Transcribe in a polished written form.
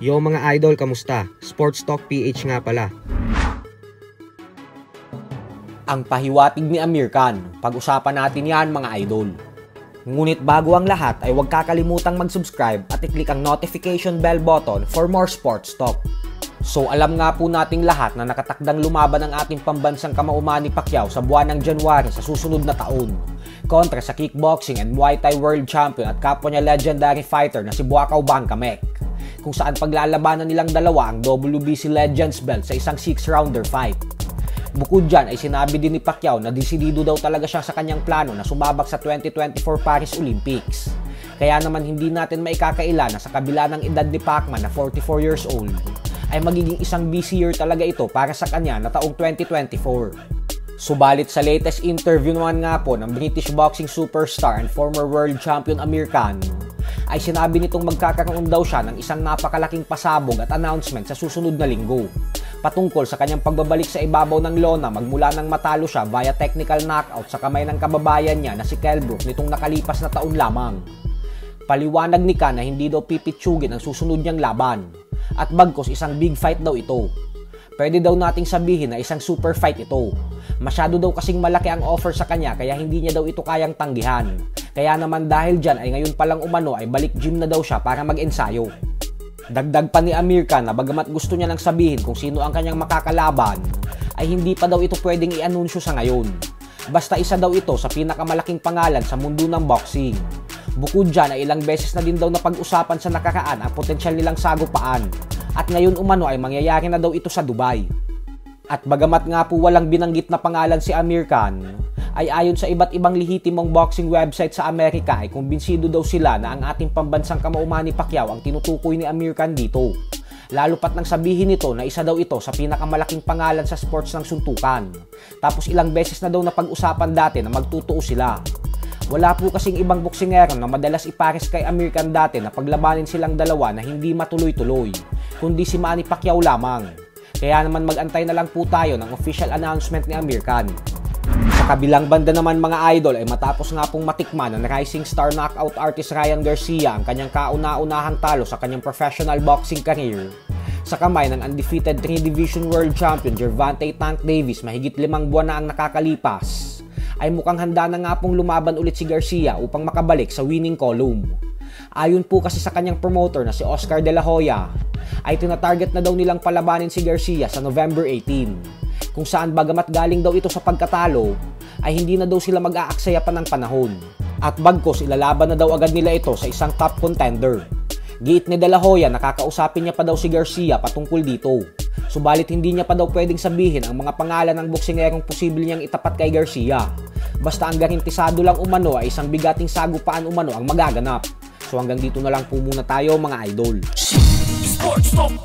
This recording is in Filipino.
Yo mga idol, kamusta? Sports Talk PH nga pala. Ang pahiwatig ni Amir Khan, pag-usapan natin yan mga idol. Ngunit bago ang lahat ay huwag kakalimutang mag-subscribe at i-click ang notification bell button for more sports talk. So alam nga po nating lahat na nakatakdang lumaban ang ating pambansang kamao Manny Pacquiao sa buwan ng January sa susunod na taon kontra sa kickboxing and Muay Thai World Champion at kapwa niya legendary fighter na si Buakaw Bankamek, kung saan paglalabanan nilang dalawa ang WBC Legends belt sa isang 6-rounder fight. Bukod dyan ay sinabi din ni Pacquiao na desidido daw talaga siya sa kanyang plano na sumabak sa 2024 Paris Olympics. Kaya naman hindi natin maikakaila na sa kabila ng edad ni Pacman na 44 years old, ay magiging isang busy year talaga ito para sa kanya na taong 2024. Subalit sa latest interview naman nga po ng British boxing superstar and former world champion Amir Khan, ay sinabi nitong magkakaroon daw siya ng isang napakalaking pasabog at announcement sa susunod na linggo patungkol sa kanyang pagbabalik sa ibabaw ng lona magmula nang matalo siya via technical knockout sa kamay ng kababayan niya na si Kell Brook nitong nakalipas na taon lamang. Paliwanag ni Khan na hindi daw pipitsugin ang susunod niyang laban at bagkos isang big fight daw ito. Pwede daw nating sabihin na isang super fight ito. Masyado daw kasing malaki ang offer sa kanya kaya hindi niya daw ito kayang tanggihan. Kaya naman dahil dyan ay ngayon palang umano ay balik gym na daw siya para mag-ensayo. Dagdag pa ni Amir Khan na bagamat gusto niya lang sabihin kung sino ang kanyang makakalaban, ay hindi pa daw ito pwedeng i-anunsyo sa ngayon. Basta isa daw ito sa pinakamalaking pangalan sa mundo ng boxing. Bukod dyan ay ilang beses na din daw napag-usapan sa nakaraan ang potensyal nilang sagupaan. At ngayon umano ay mangyayari na daw ito sa Dubai. At bagamat nga po walang binanggit na pangalan si Amir Khan, ay ayon sa iba't ibang lehitimong boxing website sa Amerika ay kumbinsido daw sila na ang ating pambansang kamao Manny Pacquiao ang tinutukoy ni Amir Khan dito. Lalo pat nang sabihin nito na isa daw ito sa pinakamalaking pangalan sa sports ng suntukan. Tapos ilang beses na daw napag-usapan dati na magtutuo sila. Wala po kasing ibang boksingero na madalas ipares kay Amir Khan dati na paglabanin silang dalawa na hindi matuloy-tuloy, kundi si Manny Pacquiao lamang. Kaya naman mag-antay na lang po tayo ng official announcement ni Amir Khan. Sa kabilang banda naman mga idol ay matapos nga pong matikman ng rising star knockout artist Ryan Garcia ang kanyang kauna-unahang talo sa kanyang professional boxing career sa kamay ng undefeated 3-division world champion Gervonta Tank Davis mahigit 5 buwan na ang nakakalipas, ay mukhang handa na nga pong lumaban ulit si Garcia upang makabalik sa winning column. Ayon po kasi sa kanyang promoter na si Oscar De La Hoya, ay tinatarget na daw nilang palabanin si Garcia sa November 18, kung saan bagamat galing daw ito sa pagkatalo, ay hindi na daw sila mag-aaksaya pa ng panahon. At bagkos ilalaban na daw agad nila ito sa isang top contender. Giit ni De La Hoya nakakausapin niya pa daw si Garcia patungkol dito. Subalit hindi niya pa daw pwedeng sabihin ang mga pangalan ng boksingerong posible niyang itapat kay Garcia. Basta ang garantisado lang umano ay isang bigating sagupaan umano ang magaganap. So hanggang dito na lang po muna tayo mga idol. Sports Talk